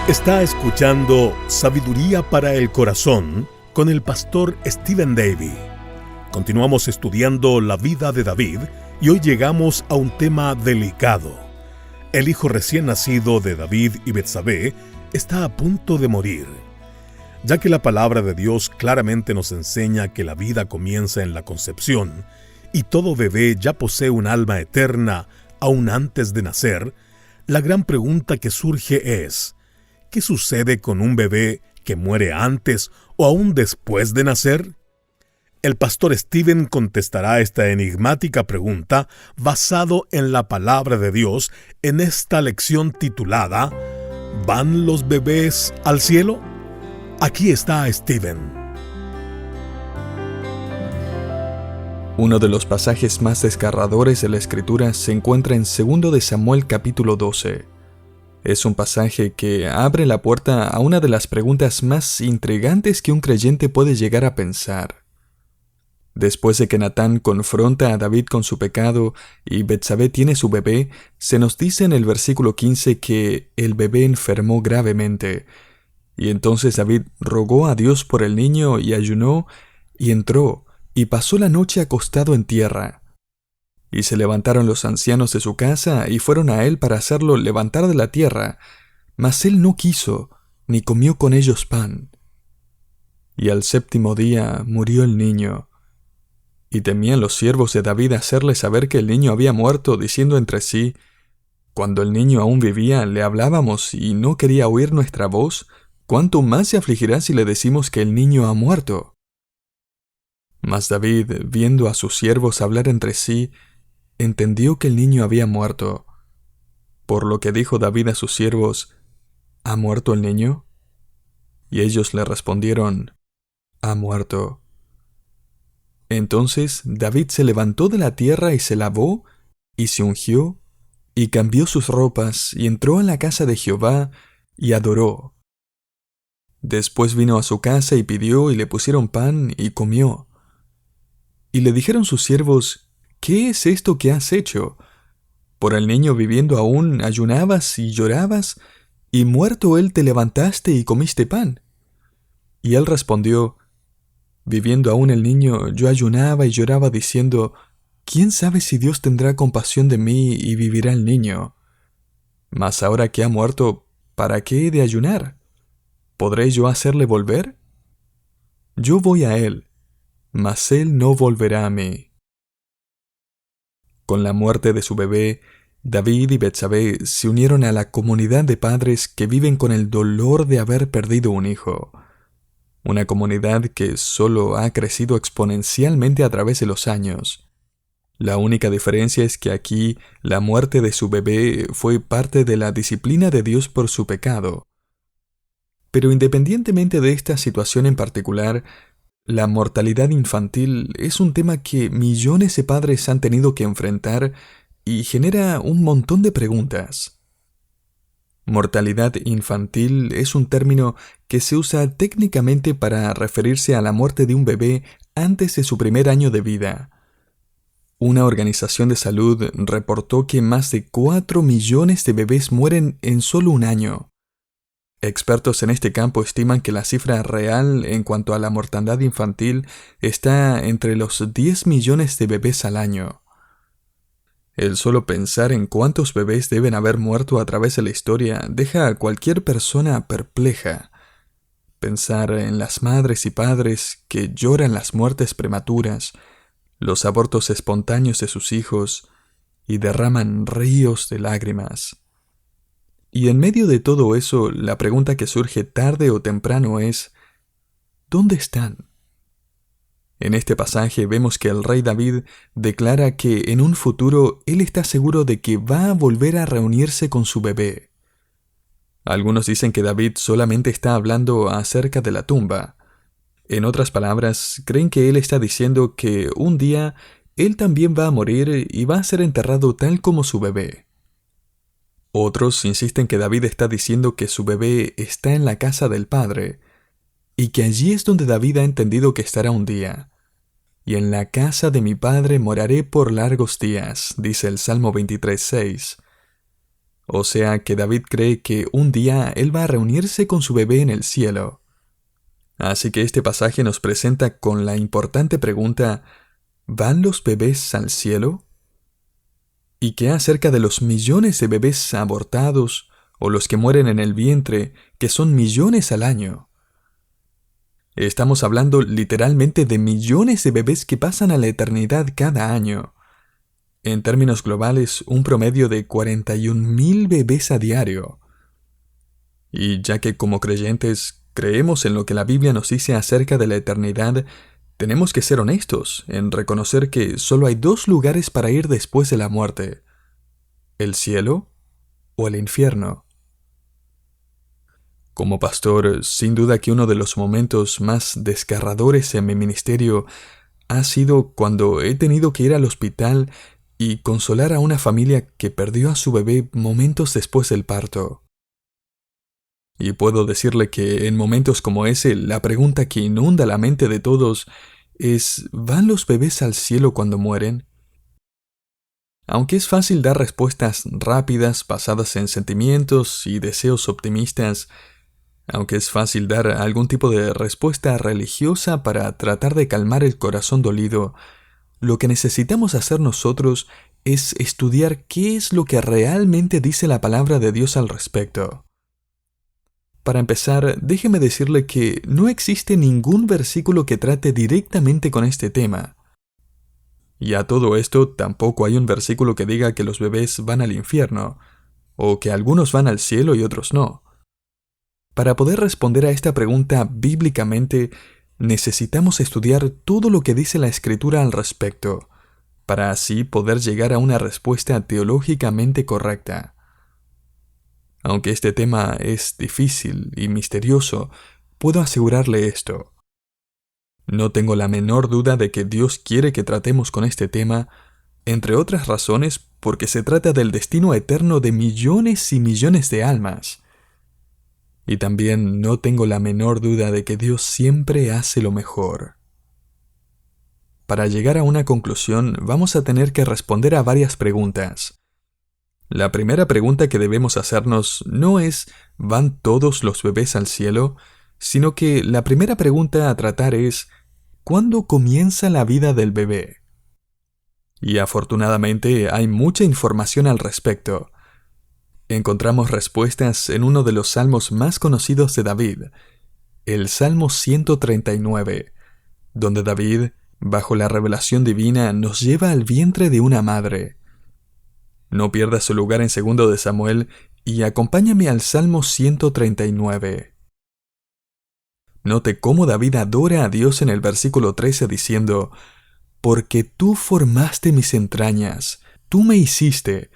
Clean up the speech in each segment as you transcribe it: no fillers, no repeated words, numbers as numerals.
Está escuchando Sabiduría para el Corazón con el pastor Stephen Davey. Continuamos estudiando la vida de David y hoy llegamos a un tema delicado. El hijo recién nacido de David y Betsabé está a punto de morir. Ya que la palabra de Dios claramente nos enseña que la vida comienza en la concepción y todo bebé ya posee un alma eterna aún antes de nacer, la gran pregunta que surge es: ¿qué sucede con un bebé que muere antes o aún después de nacer? El pastor Stephen contestará esta enigmática pregunta basado en la palabra de Dios en esta lección titulada ¿Van los bebés al cielo? Aquí está Stephen. Uno de los pasajes más desgarradores de la Escritura se encuentra en 2 de Samuel capítulo 12. Es un pasaje que abre la puerta a una de las preguntas más intrigantes que un creyente puede llegar a pensar. Después de que Natán confronta a David con su pecado y Betsabé tiene su bebé, se nos dice en el versículo 15 que el bebé enfermó gravemente. Y entonces David rogó a Dios por el niño y ayunó, y entró, y pasó la noche acostado en tierra. Y se levantaron los ancianos de su casa y fueron a él para hacerlo levantar de la tierra, mas él no quiso, ni comió con ellos pan. Y al 7º día murió el niño. Y temían los siervos de David hacerle saber que el niño había muerto, diciendo entre sí: cuando el niño aún vivía, le hablábamos y no quería oír nuestra voz, ¿cuánto más se afligirá si le decimos que el niño ha muerto? Mas David, viendo a sus siervos hablar entre sí, entendió que el niño había muerto. Por lo que dijo David a sus siervos: ¿Ha muerto el niño? Y ellos le respondieron: ha muerto. Entonces David se levantó de la tierra y se lavó, y se ungió, y cambió sus ropas, y entró en la casa de Jehová, y adoró. Después vino a su casa y pidió, y le pusieron pan, y comió. Y le dijeron sus siervos: ¿qué es esto que has hecho? Por el niño viviendo aún ayunabas y llorabas, y muerto él te levantaste y comiste pan. Y él respondió: viviendo aún el niño, yo ayunaba y lloraba diciendo: ¿quién sabe si Dios tendrá compasión de mí y vivirá el niño? Mas ahora que ha muerto, ¿para qué he de ayunar? ¿Podré yo hacerle volver? Yo voy a él, mas él no volverá a mí. Con la muerte de su bebé, David y Betsabé se unieron a la comunidad de padres que viven con el dolor de haber perdido un hijo. Una comunidad que solo ha crecido exponencialmente a través de los años. La única diferencia es que aquí la muerte de su bebé fue parte de la disciplina de Dios por su pecado. Pero independientemente de esta situación en particular, la mortalidad infantil es un tema que millones de padres han tenido que enfrentar y genera un montón de preguntas. Mortalidad infantil es un término que se usa técnicamente para referirse a la muerte de un bebé antes de su primer año de vida. Una organización de salud reportó que más de 4 millones de bebés mueren en solo un año. Expertos en este campo estiman que la cifra real en cuanto a la mortandad infantil está entre los 10 millones de bebés al año. El solo pensar en cuántos bebés deben haber muerto a través de la historia deja a cualquier persona perpleja. Pensar en las madres y padres que lloran las muertes prematuras, los abortos espontáneos de sus hijos y derraman ríos de lágrimas. Y en medio de todo eso, la pregunta que surge tarde o temprano es: ¿dónde están? En este pasaje vemos que el rey David declara que en un futuro él está seguro de que va a volver a reunirse con su bebé. Algunos dicen que David solamente está hablando acerca de la tumba. En otras palabras, creen que él está diciendo que un día él también va a morir y va a ser enterrado tal como su bebé. Otros insisten que David está diciendo que su bebé está en la casa del Padre, y que allí es donde David ha entendido que estará un día. Y en la casa de mi Padre moraré por largos días, dice el Salmo 23:6. O sea que David cree que un día él va a reunirse con su bebé en el cielo. Así que este pasaje nos presenta con la importante pregunta: ¿van los bebés al cielo? ¿Y qué acerca de los millones de bebés abortados o los que mueren en el vientre, que son millones al año? Estamos hablando literalmente de millones de bebés que pasan a la eternidad cada año. En términos globales, un promedio de 41,000 bebés a diario. Y ya que como creyentes creemos en lo que la Biblia nos dice acerca de la eternidad, tenemos que ser honestos en reconocer que solo hay dos lugares para ir después de la muerte: el cielo o el infierno. Como pastor, sin duda que uno de los momentos más desgarradores en mi ministerio ha sido cuando he tenido que ir al hospital y consolar a una familia que perdió a su bebé momentos después del parto. Y puedo decirle que en momentos como ese, la pregunta que inunda la mente de todos es: ¿van los bebés al cielo cuando mueren? Aunque es fácil dar respuestas rápidas basadas en sentimientos y deseos optimistas, aunque es fácil dar algún tipo de respuesta religiosa para tratar de calmar el corazón dolido, lo que necesitamos hacer nosotros es estudiar qué es lo que realmente dice la palabra de Dios al respecto. Para empezar, déjeme decirle que no existe ningún versículo que trate directamente con este tema. Y a todo esto, tampoco hay un versículo que diga que los bebés van al infierno, o que algunos van al cielo y otros no. Para poder responder a esta pregunta bíblicamente, necesitamos estudiar todo lo que dice la Escritura al respecto, para así poder llegar a una respuesta teológicamente correcta. Aunque este tema es difícil y misterioso, puedo asegurarle esto: no tengo la menor duda de que Dios quiere que tratemos con este tema, entre otras razones porque se trata del destino eterno de millones y millones de almas. Y también no tengo la menor duda de que Dios siempre hace lo mejor. Para llegar a una conclusión, vamos a tener que responder a varias preguntas. La primera pregunta que debemos hacernos no es ¿van todos los bebés al cielo?, sino que la primera pregunta a tratar es ¿cuándo comienza la vida del bebé? Y afortunadamente hay mucha información al respecto. Encontramos respuestas en uno de los salmos más conocidos de David, el Salmo 139, donde David, bajo la revelación divina, nos lleva al vientre de una madre. No pierdas su lugar en 2 de Samuel y acompáñame al Salmo 139. Note cómo David adora a Dios en el versículo 13 diciendo: «Porque tú formaste mis entrañas, tú me hiciste»,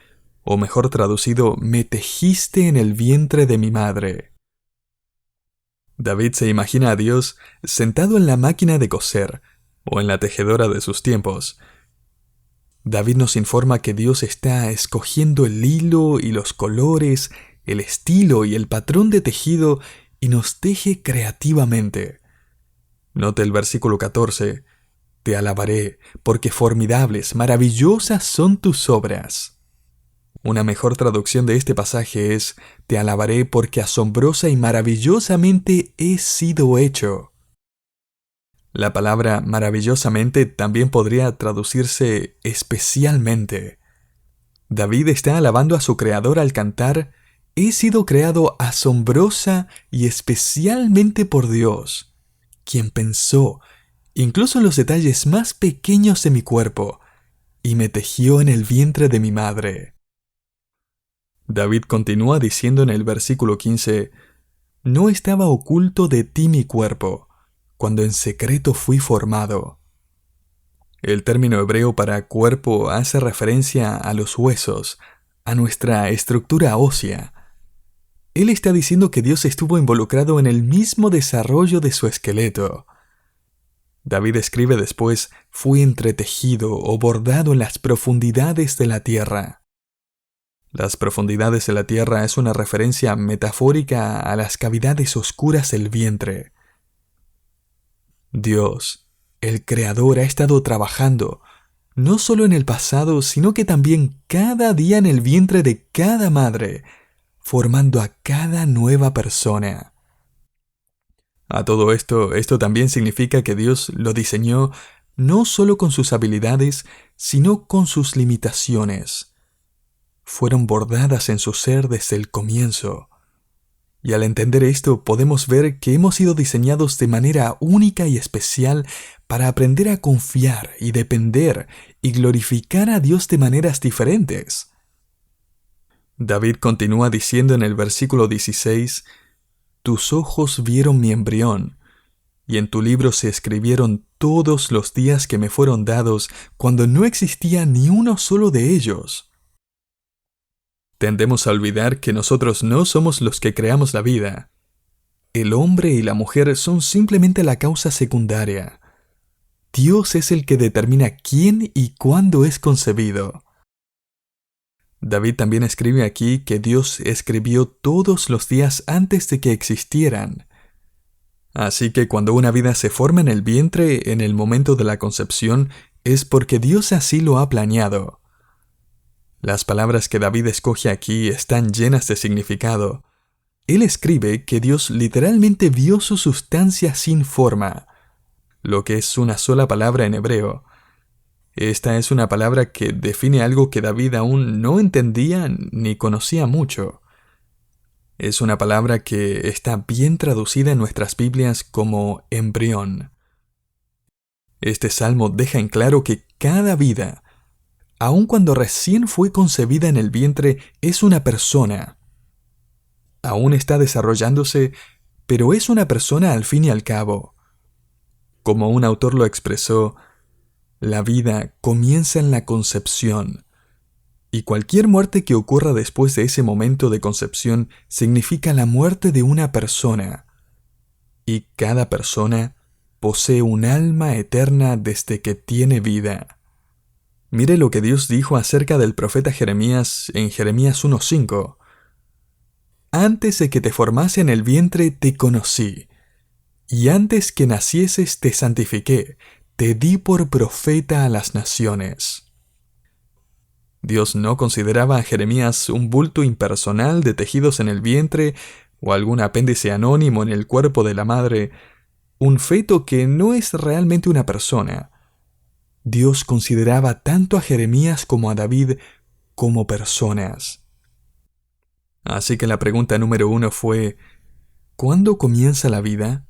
o mejor traducido, me tejiste en el vientre de mi madre. David se imagina a Dios sentado en la máquina de coser, o en la tejedora de sus tiempos. David nos informa que Dios está escogiendo el hilo y los colores, el estilo y el patrón de tejido y nos teje creativamente. Note el versículo 14. Te alabaré, porque formidables, maravillosas son tus obras. Una mejor traducción de este pasaje es: te alabaré porque asombrosa y maravillosamente he sido hecho. La palabra maravillosamente también podría traducirse especialmente. David está alabando a su creador al cantar: he sido creado asombrosa y especialmente por Dios, quien pensó incluso en los detalles más pequeños de mi cuerpo y me tejió en el vientre de mi madre. David continúa diciendo en el versículo 15: no estaba oculto de ti mi cuerpo, cuando en secreto fui formado. El término hebreo para cuerpo hace referencia a los huesos, a nuestra estructura ósea. Él está diciendo que Dios estuvo involucrado en el mismo desarrollo de su esqueleto. David escribe después: fui entretejido o bordado en las profundidades de la tierra. Las profundidades de la tierra es una referencia metafórica a las cavidades oscuras del vientre. Dios, el Creador, ha estado trabajando no solo en el pasado, sino que también cada día en el vientre de cada madre, formando a cada nueva persona. A todo esto también significa que Dios lo diseñó no solo con sus habilidades, sino con sus limitaciones. Fueron bordadas en su ser desde el comienzo. Y al entender esto, podemos ver que hemos sido diseñados de manera única y especial para aprender a confiar y depender y glorificar a Dios de maneras diferentes. David continúa diciendo en el versículo 16, «Tus ojos vieron mi embrión, y en tu libro se escribieron todos los días que me fueron dados cuando no existía ni uno solo de ellos». Tendemos a olvidar que nosotros no somos los que creamos la vida. El hombre y la mujer son simplemente la causa secundaria. Dios es el que determina quién y cuándo es concebido. David también escribe aquí que Dios escribió todos los días antes de que existieran. Así que cuando una vida se forma en el vientre en el momento de la concepción, es porque Dios así lo ha planeado. Las palabras que David escoge aquí están llenas de significado. Él escribe que Dios literalmente vio su sustancia sin forma, lo que es una sola palabra en hebreo. Esta es una palabra que define algo que David aún no entendía ni conocía mucho. Es una palabra que está bien traducida en nuestras Biblias como embrión. Este salmo deja en claro que cada vida, aun cuando recién fue concebida en el vientre, es una persona. Aún está desarrollándose, pero es una persona al fin y al cabo. Como un autor lo expresó, la vida comienza en la concepción, y cualquier muerte que ocurra después de ese momento de concepción significa la muerte de una persona. Y cada persona posee un alma eterna desde que tiene vida. Mire lo que Dios dijo acerca del profeta Jeremías en Jeremías 1:5. Antes de que te formase en el vientre te conocí, y antes que nacieses te santifiqué, te di por profeta a las naciones. Dios no consideraba a Jeremías un bulto impersonal de tejidos en el vientre o algún apéndice anónimo en el cuerpo de la madre, un feto que no es realmente una persona. Dios consideraba tanto a Jeremías como a David como personas. Así que la pregunta número 1 fue, ¿cuándo comienza la vida?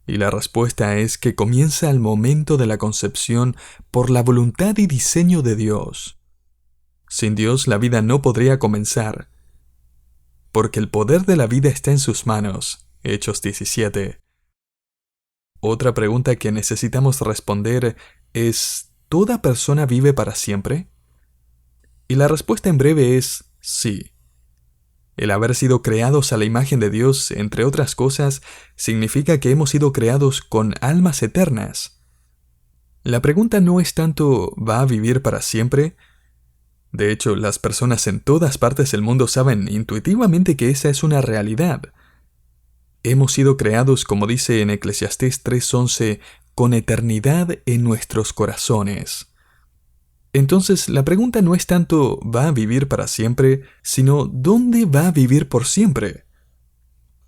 Y la respuesta es que comienza al momento de la concepción por la voluntad y diseño de Dios. Sin Dios la vida no podría comenzar, porque el poder de la vida está en sus manos. Hechos 17. Otra pregunta que necesitamos responder es, ¿toda persona vive para siempre? Y la respuesta en breve es sí. El haber sido creados a la imagen de Dios, entre otras cosas, significa que hemos sido creados con almas eternas. La pregunta no es tanto ¿va a vivir para siempre? De hecho, las personas en todas partes del mundo saben intuitivamente que esa es una realidad. Hemos sido creados, como dice en Eclesiastés 3:11, con eternidad en nuestros corazones. Entonces, la pregunta no es tanto ¿va a vivir para siempre?, sino ¿dónde va a vivir por siempre?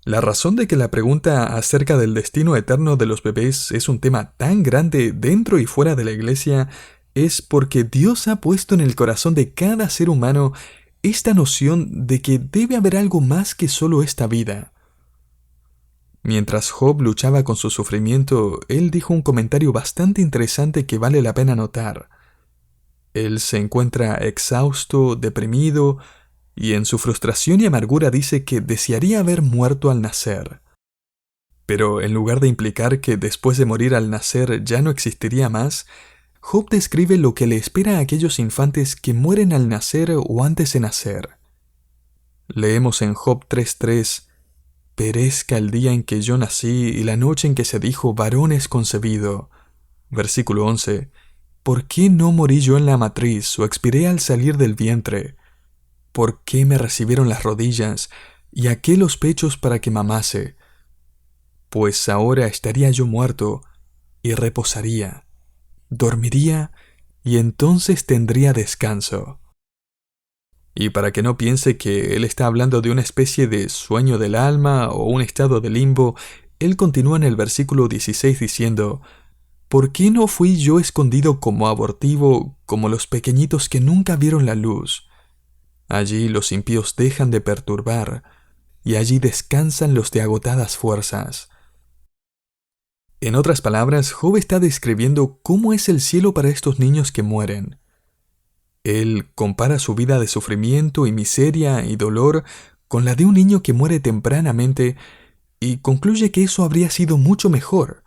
La razón de que la pregunta acerca del destino eterno de los bebés es un tema tan grande dentro y fuera de la iglesia es porque Dios ha puesto en el corazón de cada ser humano esta noción de que debe haber algo más que solo esta vida. Mientras Job luchaba con su sufrimiento, él dijo un comentario bastante interesante que vale la pena notar. Él se encuentra exhausto, deprimido, y en su frustración y amargura dice que desearía haber muerto al nacer. Pero en lugar de implicar que después de morir al nacer ya no existiría más, Job describe lo que le espera a aquellos infantes que mueren al nacer o antes de nacer. Leemos en Job 3:3, «Perezca el día en que yo nací y la noche en que se dijo varón es concebido». Versículo 11, ¿por qué no morí yo en la matriz o expiré al salir del vientre? ¿Por qué me recibieron las rodillas y aqué los pechos para que mamase? Pues ahora estaría yo muerto y reposaría, dormiría y entonces tendría descanso. Y para que no piense que él está hablando de una especie de sueño del alma o un estado de limbo, él continúa en el versículo 16 diciendo: ¿Por qué no fui yo escondido como abortivo, como los pequeñitos que nunca vieron la luz? Allí los impíos dejan de perturbar, y allí descansan los de agotadas fuerzas. En otras palabras, Job está describiendo cómo es el cielo para estos niños que mueren. Él compara su vida de sufrimiento y miseria y dolor con la de un niño que muere tempranamente y concluye que eso habría sido mucho mejor,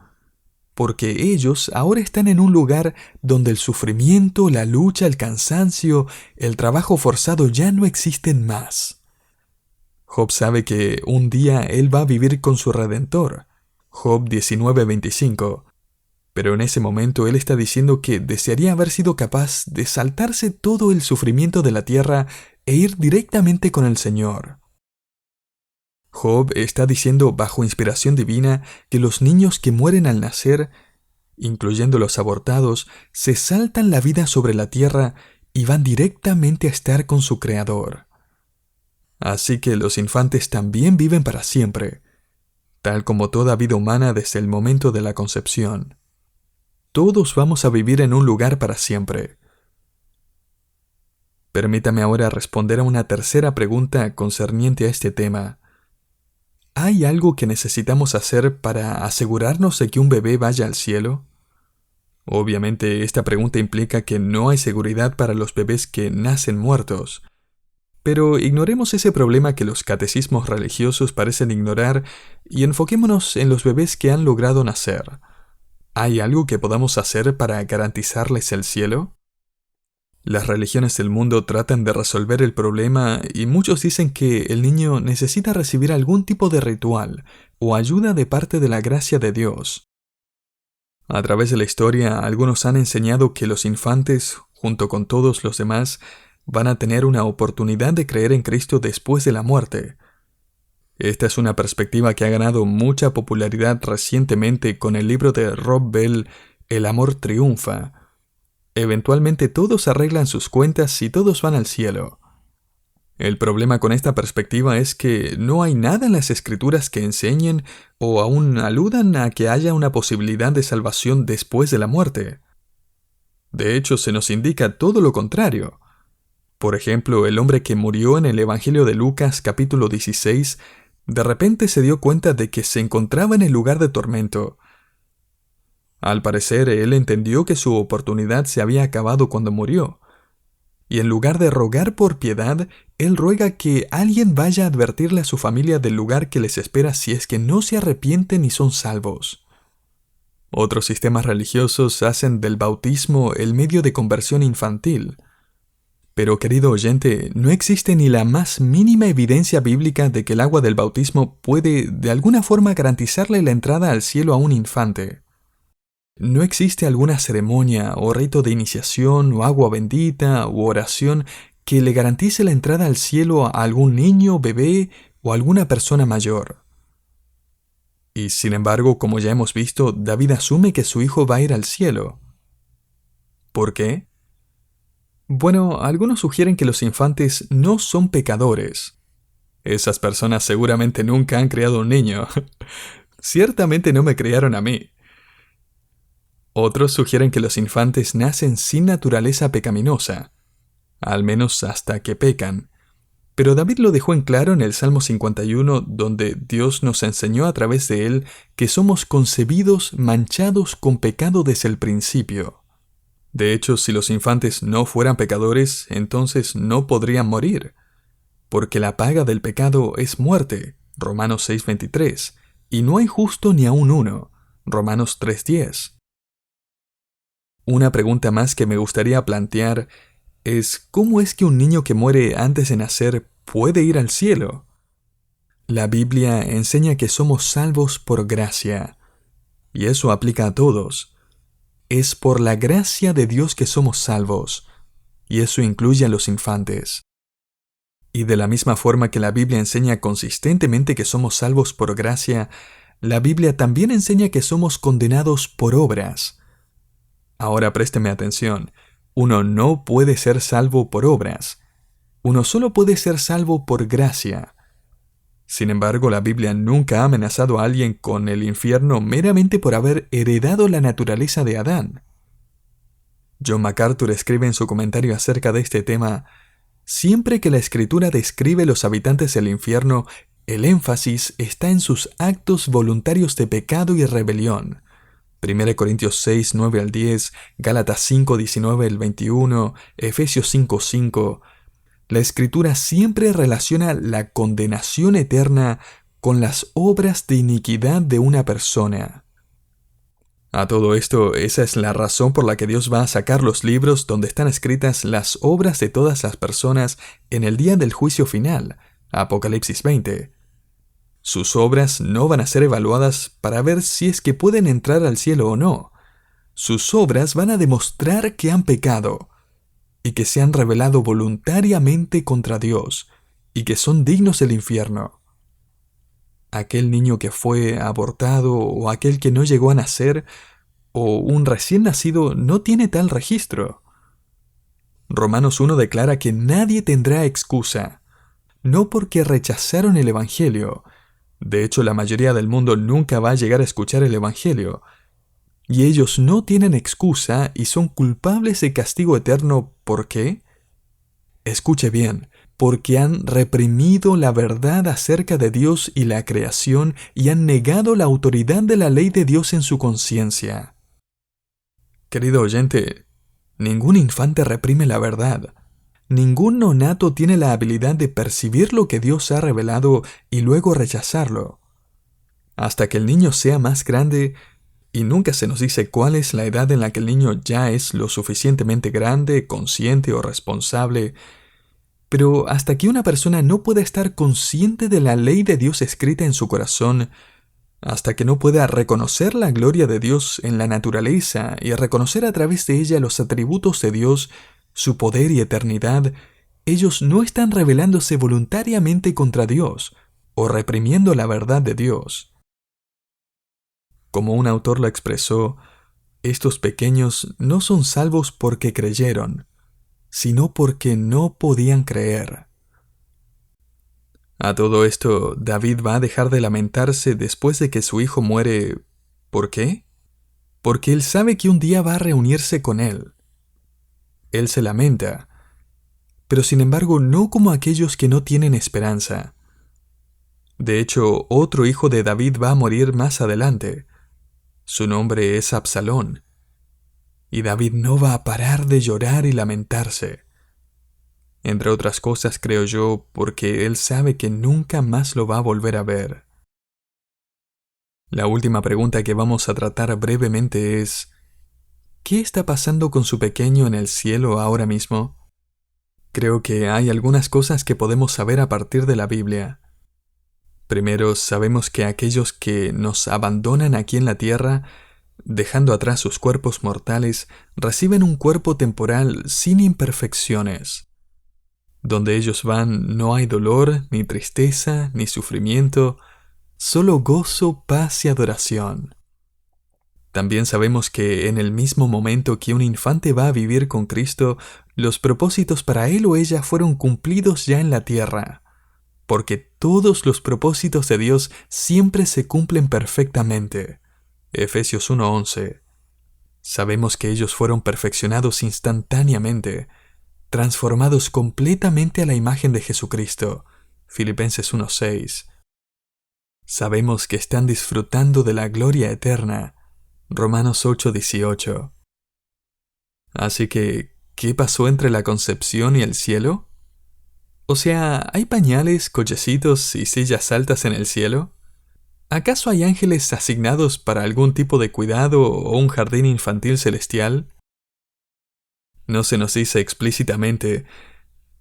porque ellos ahora están en un lugar donde el sufrimiento, la lucha, el cansancio, el trabajo forzado ya no existen más. Job sabe que un día él va a vivir con su Redentor. Job 19:25. Pero en ese momento él está diciendo que desearía haber sido capaz de saltarse todo el sufrimiento de la tierra e ir directamente con el Señor. Job está diciendo bajo inspiración divina que los niños que mueren al nacer, incluyendo los abortados, se saltan la vida sobre la tierra y van directamente a estar con su Creador. Así que los infantes también viven para siempre, tal como toda vida humana desde el momento de la concepción. Todos vamos a vivir en un lugar para siempre. Permítame ahora responder a una tercera pregunta concerniente a este tema. ¿Hay algo que necesitamos hacer para asegurarnos de que un bebé vaya al cielo? Obviamente, esta pregunta implica que no hay seguridad para los bebés que nacen muertos. Pero ignoremos ese problema que los catecismos religiosos parecen ignorar y enfoquémonos en los bebés que han logrado nacer. ¿Hay algo que podamos hacer para garantizarles el cielo? Las religiones del mundo tratan de resolver el problema y muchos dicen que el niño necesita recibir algún tipo de ritual o ayuda de parte de la gracia de Dios. A través de la historia, algunos han enseñado que los infantes, junto con todos los demás, van a tener una oportunidad de creer en Cristo después de la muerte. Esta es una perspectiva que ha ganado mucha popularidad recientemente con el libro de Rob Bell, El amor triunfa. Eventualmente todos arreglan sus cuentas y todos van al cielo. El problema con esta perspectiva es que no hay nada en las escrituras que enseñen o aún aludan a que haya una posibilidad de salvación después de la muerte. De hecho, se nos indica todo lo contrario. Por ejemplo, el hombre que murió en el Evangelio de Lucas capítulo 16 de repente se dio cuenta de que se encontraba en el lugar de tormento. Al parecer, él entendió que su oportunidad se había acabado cuando murió. Y en lugar de rogar por piedad, él ruega que alguien vaya a advertirle a su familia del lugar que les espera si es que no se arrepienten y son salvos. Otros sistemas religiosos hacen del bautismo el medio de conversión infantil. Pero, querido oyente, no existe ni la más mínima evidencia bíblica de que el agua del bautismo puede, de alguna forma, garantizarle la entrada al cielo a un infante. No existe alguna ceremonia o rito de iniciación o agua bendita u oración que le garantice la entrada al cielo a algún niño, bebé o alguna persona mayor. Y sin embargo, como ya hemos visto, David asume que su hijo va a ir al cielo. ¿Por qué? Bueno, algunos sugieren que los infantes no son pecadores. Esas personas seguramente nunca han criado un niño. Ciertamente no me criaron a mí. Otros sugieren que los infantes nacen sin naturaleza pecaminosa, al menos hasta que pecan. Pero David lo dejó en claro en el Salmo 51, donde Dios nos enseñó a través de él que somos concebidos manchados con pecado desde el principio. De hecho, si los infantes no fueran pecadores, entonces no podrían morir, porque la paga del pecado es muerte, Romanos 6:23, y no hay justo ni aun uno, Romanos 3:10. Una pregunta más que me gustaría plantear es ¿cómo es que un niño que muere antes de nacer puede ir al cielo? La Biblia enseña que somos salvos por gracia, y eso aplica a todos. Es por la gracia de Dios que somos salvos, y eso incluye a los infantes. Y de la misma forma que la Biblia enseña consistentemente que somos salvos por gracia, la Biblia también enseña que somos condenados por obras. Ahora présteme atención. Uno no puede ser salvo por obras. Uno solo puede ser salvo por gracia. Sin embargo, la Biblia nunca ha amenazado a alguien con el infierno meramente por haber heredado la naturaleza de Adán. John MacArthur escribe en su comentario acerca de este tema: siempre que la Escritura describe los habitantes del infierno, el énfasis está en sus actos voluntarios de pecado y rebelión. 1 Corintios 6, 9 al 10, Gálatas 5, 19 al 21, Efesios 5, 5. La Escritura siempre relaciona la condenación eterna con las obras de iniquidad de una persona. A todo esto, esa es la razón por la que Dios va a sacar los libros donde están escritas las obras de todas las personas en el día del juicio final, Apocalipsis 20. Sus obras no van a ser evaluadas para ver si es que pueden entrar al cielo o no. Sus obras van a demostrar que han pecado y que se han rebelado voluntariamente contra Dios y que son dignos del infierno. Aquel niño que fue abortado o aquel que no llegó a nacer o un recién nacido no tiene tal registro. Romanos 1 declara que nadie tendrá excusa, no porque rechazaron el Evangelio. De hecho, la mayoría del mundo nunca va a llegar a escuchar el Evangelio. Y ellos no tienen excusa y son culpables de castigo eterno. ¿Por qué? Escuche bien, porque han reprimido la verdad acerca de Dios y la creación y han negado la autoridad de la ley de Dios en su conciencia. Querido oyente, ningún infante reprime la verdad. Ningún nonato tiene la habilidad de percibir lo que Dios ha revelado y luego rechazarlo. Hasta que el niño sea más grande, y nunca se nos dice cuál es la edad en la que el niño ya es lo suficientemente grande, consciente o responsable, pero hasta que una persona no pueda estar consciente de la ley de Dios escrita en su corazón, hasta que no pueda reconocer la gloria de Dios en la naturaleza y reconocer a través de ella los atributos de Dios, su poder y eternidad, ellos no están rebelándose voluntariamente contra Dios o reprimiendo la verdad de Dios. Como un autor lo expresó, estos pequeños no son salvos porque creyeron, sino porque no podían creer. A todo esto, David va a dejar de lamentarse después de que su hijo muere. ¿Por qué? Porque él sabe que un día va a reunirse con él. Él se lamenta, pero sin embargo no como aquellos que no tienen esperanza. De hecho, otro hijo de David va a morir más adelante. Su nombre es Absalón. Y David no va a parar de llorar y lamentarse. Entre otras cosas, creo yo, porque él sabe que nunca más lo va a volver a ver. La última pregunta que vamos a tratar brevemente es: ¿qué está pasando con su pequeño en el cielo ahora mismo? Creo que hay algunas cosas que podemos saber a partir de la Biblia. Primero, sabemos que aquellos que nos abandonan aquí en la tierra, dejando atrás sus cuerpos mortales, reciben un cuerpo temporal sin imperfecciones. Donde ellos van no hay dolor, ni tristeza, ni sufrimiento, solo gozo, paz y adoración. También sabemos que en el mismo momento que un infante va a vivir con Cristo, los propósitos para él o ella fueron cumplidos ya en la tierra, porque todos los propósitos de Dios siempre se cumplen perfectamente. Efesios 1:11. Sabemos que ellos fueron perfeccionados instantáneamente, transformados completamente a la imagen de Jesucristo. Filipenses 1:6. Sabemos que están disfrutando de la gloria eterna. Romanos 8:18. Así que, ¿qué pasó entre la concepción y el cielo? O sea, ¿hay pañales, cochecitos y sillas altas en el cielo? ¿Acaso hay ángeles asignados para algún tipo de cuidado o un jardín infantil celestial? No se nos dice explícitamente,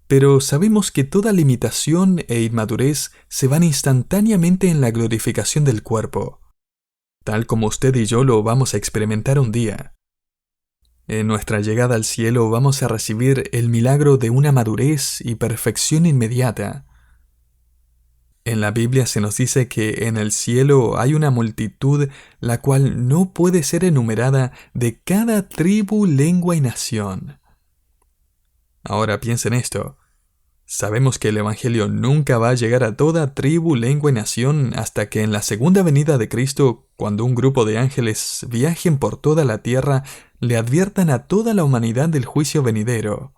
pero sabemos que toda limitación e inmadurez se van instantáneamente en la glorificación del cuerpo, tal como usted y yo lo vamos a experimentar un día. En nuestra llegada al cielo vamos a recibir el milagro de una madurez y perfección inmediata. En la Biblia se nos dice que en el cielo hay una multitud la cual no puede ser enumerada de cada tribu, lengua y nación. Ahora piensa en esto. Sabemos que el Evangelio nunca va a llegar a toda tribu, lengua y nación hasta que en la segunda venida de Cristo, cuando un grupo de ángeles viajen por toda la tierra, le adviertan a toda la humanidad del juicio venidero.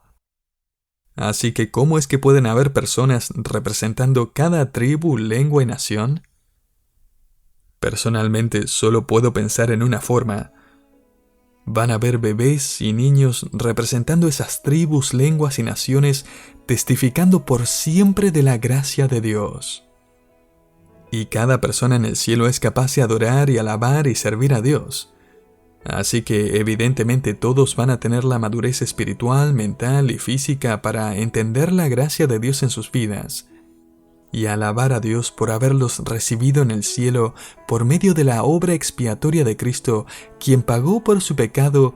Así que, ¿cómo es que pueden haber personas representando cada tribu, lengua y nación? Personalmente, solo puedo pensar en una forma. Van a haber bebés y niños representando esas tribus, lenguas y naciones, testificando por siempre de la gracia de Dios. Y cada persona en el cielo es capaz de adorar y alabar y servir a Dios. Así que evidentemente todos van a tener la madurez espiritual, mental y física para entender la gracia de Dios en sus vidas y alabar a Dios por haberlos recibido en el cielo por medio de la obra expiatoria de Cristo, quien pagó por su pecado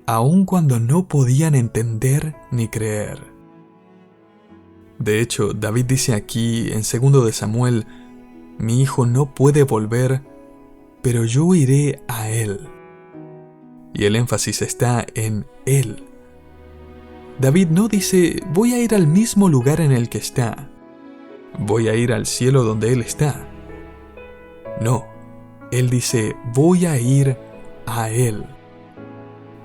aun cuando no podían entender ni creer. De hecho, David dice aquí en 2 de Samuel, «Mi hijo no puede volver, pero yo iré a él». Y el énfasis está en él. David no dice, voy a ir al mismo lugar en el que está. Voy a ir al cielo donde él está. No, él dice, voy a ir a él.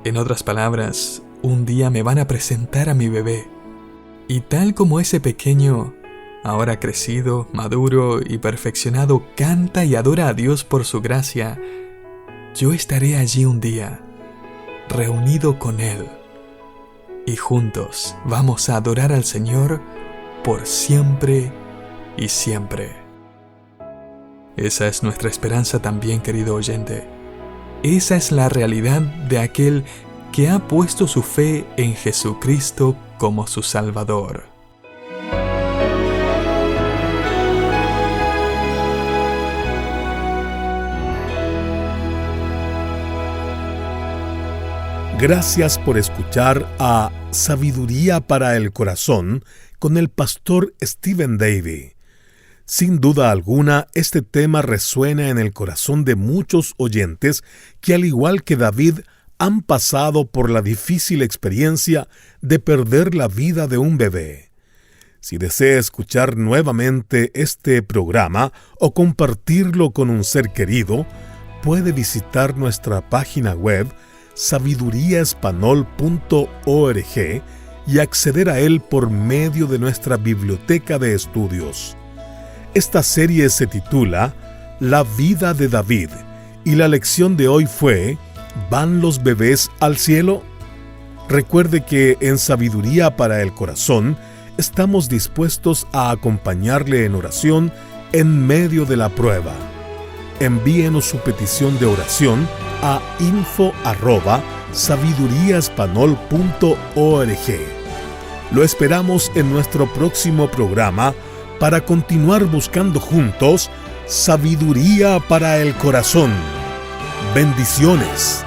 En otras palabras, un día me van a presentar a mi bebé. Y tal como ese pequeño, ahora crecido, maduro y perfeccionado, canta y adora a Dios por su gracia, yo estaré allí un día, reunido con Él, y juntos vamos a adorar al Señor por siempre y siempre. Esa es nuestra esperanza también, querido oyente. Esa es la realidad de aquel que ha puesto su fe en Jesucristo como su Salvador. Gracias por escuchar a Sabiduría para el Corazón con el pastor Stephen Davey. Sin duda alguna, este tema resuena en el corazón de muchos oyentes que, al igual que David, han pasado por la difícil experiencia de perder la vida de un bebé. Si desea escuchar nuevamente este programa o compartirlo con un ser querido, puede visitar nuestra página web sabiduriaespanol.org y acceder a él por medio de nuestra biblioteca de estudios. Esta serie se titula La vida de David y la lección de hoy fue ¿Van los bebés al cielo? Recuerde que en Sabiduría para el Corazón estamos dispuestos a acompañarle en oración en medio de la prueba. Envíenos su petición de oración a info@sabiduriaespanol.org. Lo esperamos en nuestro próximo programa para continuar buscando juntos sabiduría para el corazón. Bendiciones.